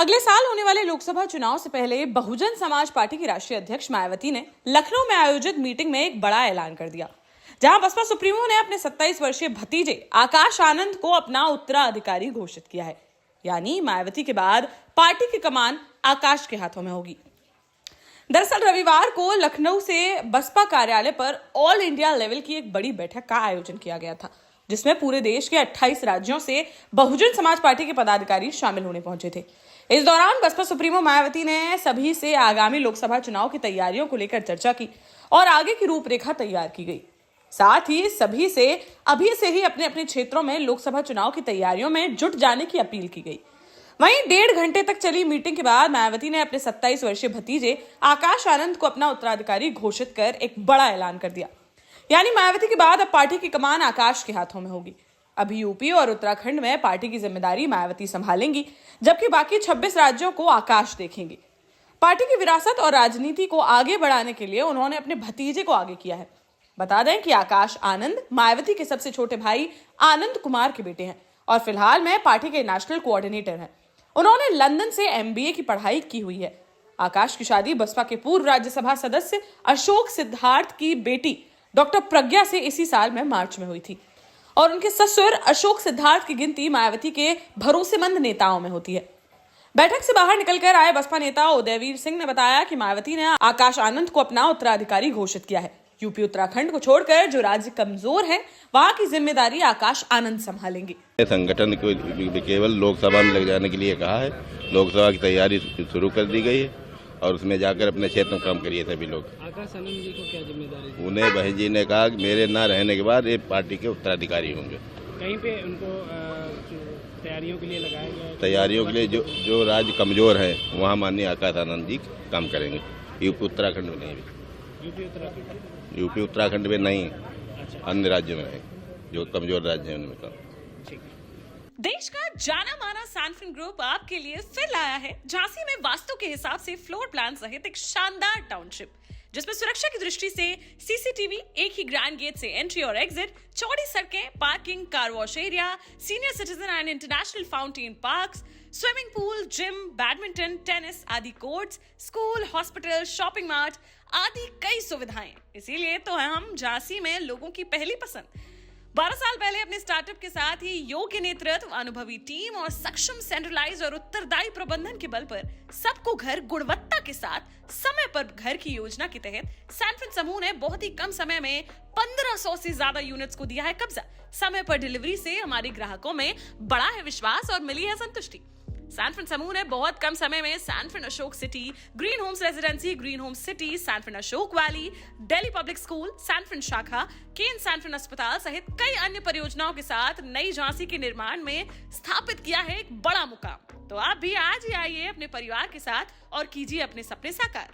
अगले साल होने वाले लोकसभा चुनाव से पहले बहुजन समाज पार्टी की राष्ट्रीय अध्यक्ष मायावती ने लखनऊ में आयोजित मीटिंग में एक बड़ा ऐलान कर दिया, जहां बसपा सुप्रीमो ने अपने 27 वर्षीय भतीजे आकाश आनंद को अपना उत्तराधिकारी घोषित किया है। यानी मायावती के बाद पार्टी की कमान आकाश के हाथों में होगी। दरअसल रविवार को लखनऊ से बसपा कार्यालय पर ऑल इंडिया लेवल की एक बड़ी बैठक का आयोजन किया गया था, जिसमें पूरे देश के 28 राज्यों से बहुजन समाज पार्टी के पदाधिकारी शामिल होने पहुंचे थे। इस दौरान बसपा सुप्रीमो मायावती ने सभी से आगामी लोकसभा चुनाव की तैयारियों को लेकर चर्चा की और आगे की रूपरेखा तैयार की गई। साथ ही सभी से अभी से ही अपने अपने क्षेत्रों में लोकसभा चुनाव की तैयारियों में जुट जाने की अपील की गई। वहीं 1.5 घंटे तक चली मीटिंग के बाद मायावती ने अपने 27 वर्षीय भतीजे आकाश आनंद को अपना उत्तराधिकारी घोषित कर एक बड़ा ऐलान कर दिया। यानी मायावती के बाद अब पार्टी की कमान आकाश के हाथों में होगी। अभी यूपी और उत्तराखंड में पार्टी की जिम्मेदारी मायावती संभालेंगी, जबकि बाकी 26 राज्यों को आकाश देखेंगे। पार्टी की विरासत और राजनीति को आगे बढ़ाने के लिए उन्होंने अपने भतीजे को आगे किया है। बता दें कि आकाश आनंद मायावती के सबसे छोटे भाई आनंद कुमार के बेटे हैं और फिलहाल में पार्टी के नेशनल कोऑर्डिनेटर हैं। उन्होंने लंदन से MBA की पढ़ाई की हुई है। आकाश की शादी बसपा के पूर्व राज्यसभा सदस्य अशोक सिद्धार्थ की बेटी डॉक्टर प्रज्ञा से इसी साल में मार्च में हुई थी और उनके ससुर अशोक सिद्धार्थ की गिनती मायावती के भरोसेमंद नेताओं में होती है। बैठक से बाहर निकलकर आए बसपा नेता उदयवीर सिंह ने बताया कि मायावती ने आकाश आनंद को अपना उत्तराधिकारी घोषित किया है। यूपी उत्तराखंड को छोड़कर जो राज्य कमजोर है, वहां की जिम्मेदारी आकाश आनंद संभालेंगे। संगठन को केवल लोकसभा में लग जाने के लिए कहा है। लोकसभा की तैयारी शुरू कर दी गई है और उसमें जाकर अपने क्षेत्र में काम करिए सभी लोग। आकाश आनंद जी को क्या जिम्मेदारी? उन्हें बहन जी ने कहा कि मेरे न रहने के बाद ये पार्टी के उत्तराधिकारी होंगे। कहीं पे उनको तैयारियों के लिए लगाया गया है? तैयारियों के लिए जो राज्य कमजोर है वहाँ माननीय आकाश आनंद जी काम करेंगे। यूपी उत्तराखंड में नहीं। यूपी उत्तराखंड में नहीं, अन्य राज्यों में है, जो कमजोर राज्य है उनमें काम। देश का जाना माना सैनफिन ग्रुप आपके लिए फिर लाया है झांसी में वास्तु के हिसाब से फ्लोर प्लान सहित एक शानदार टाउनशिप, जिसमें सुरक्षा की दृष्टि से CCTV, एक ही ग्रैंड गेट से एंट्री और एग्जिट, चौड़ी सड़कें, parking, car wash area, senior citizen and international fountain parks, swimming pool, gym, badminton, tennis आदि courts, school, hospital, shopping mart आदि कई सुविधाएं। इसीलिए तो हम झांसी में लोगों की पहली पसंद। 12 साल पहले अपने स्टार्टअप के साथ ही योग्य नेतृत्व, अनुभवी टीम और सक्षम सेंट्रलाइज और उत्तरदायी प्रबंधन के बल पर सबको घर गुणवत्ता के साथ समय पर घर की योजना के तहत सैनफिन समूह ने बहुत ही कम समय में 1500 से ज्यादा यूनिट्स को दिया है कब्जा। समय पर डिलीवरी से हमारे ग्राहकों में बड़ा है विश्वास और मिली है संतुष्टि। सैनफिन समूह ने बहुत कम समय में Sanfin Ashok City, Green Homes Residency, Green Homes City, Sanfin Ashok Valley, Delhi Public School, Sanfin शाखा, केन सैनफिन अस्पताल सहित कई अन्य परियोजनाओं के साथ नई झांसी के निर्माण में स्थापित किया है एक बड़ा मुकाम। तो आप भी आज ही आइए अपने परिवार के साथ और कीजिए अपने सपने साकार।